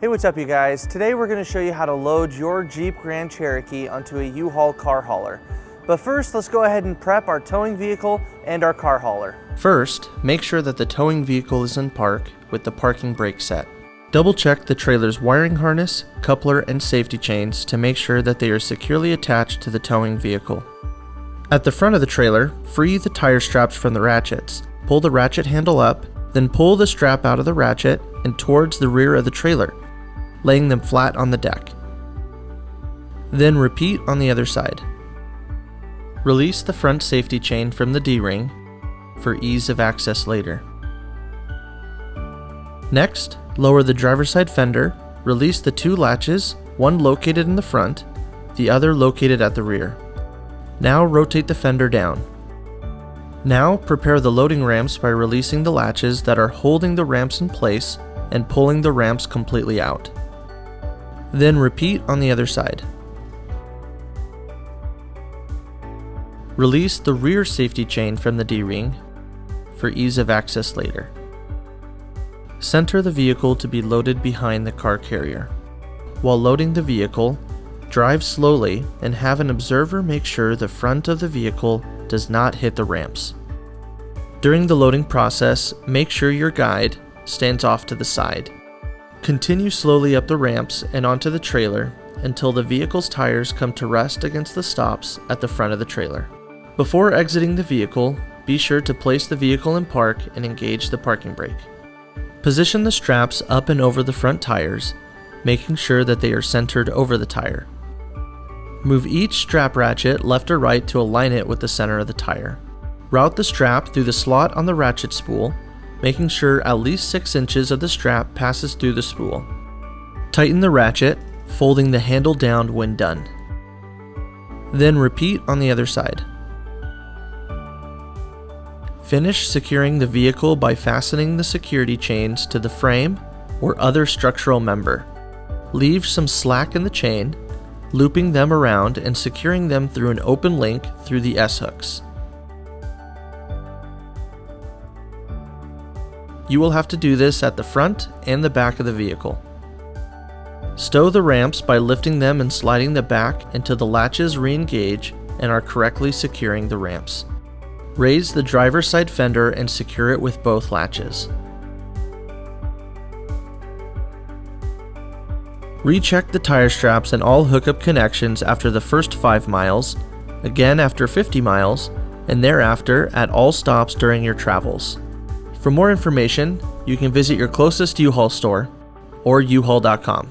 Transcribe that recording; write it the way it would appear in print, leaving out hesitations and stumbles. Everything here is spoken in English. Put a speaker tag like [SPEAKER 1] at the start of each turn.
[SPEAKER 1] Hey, what's up you guys? Today we're going to show you how to load your Jeep Grand Cherokee onto a U-Haul car hauler. But first, let's go ahead and prep our towing vehicle and our car hauler.
[SPEAKER 2] First, make sure that the towing vehicle is in park with the parking brake set. Double check the trailer's wiring harness, coupler, and safety chains to make sure that they are securely attached to the towing vehicle. At the front of the trailer, free the tire straps from the ratchets. Pull the ratchet handle up, then pull the strap out of the ratchet and towards the rear of the trailer, laying them flat on the deck. Then repeat on the other side. Release the front safety chain from the D-ring for ease of access later. Next, lower the driver's side fender, release the two latches, one located in the front, the other located at the rear. Now rotate the fender down. Now prepare the loading ramps by releasing the latches that are holding the ramps in place and pulling the ramps completely out. Then repeat on the other side. Release the rear safety chain from the D-ring for ease of access later. Center the vehicle to be loaded behind the car carrier. While loading the vehicle, drive slowly and have an observer make sure the front of the vehicle does not hit the ramps. During the loading process, make sure your guide stands off to the side. Continue slowly up the ramps and onto the trailer until the vehicle's tires come to rest against the stops at the front of the trailer. Before exiting the vehicle, be sure to place the vehicle in park and engage the parking brake. Position the straps up and over the front tires, making sure that they are centered over the tire. Move each strap ratchet left or right to align it with the center of the tire. Route the strap through the slot on the ratchet spool, making sure at least 6 inches of the strap passes through the spool. Tighten the ratchet, folding the handle down when done. Then repeat on the other side. Finish securing the vehicle by fastening the security chains to the frame or other structural member. Leave some slack in the chain, looping them around and securing them through an open link through the S-hooks. You will have to do this at the front and the back of the vehicle. Stow the ramps by lifting them and sliding the back until the latches re-engage and are correctly securing the ramps. Raise the driver's side fender and secure it with both latches. Recheck the tire straps and all hookup connections after the first 5 miles, again after 50 miles, and thereafter at all stops during your travels. For more information, you can visit your closest U-Haul store or uhaul.com.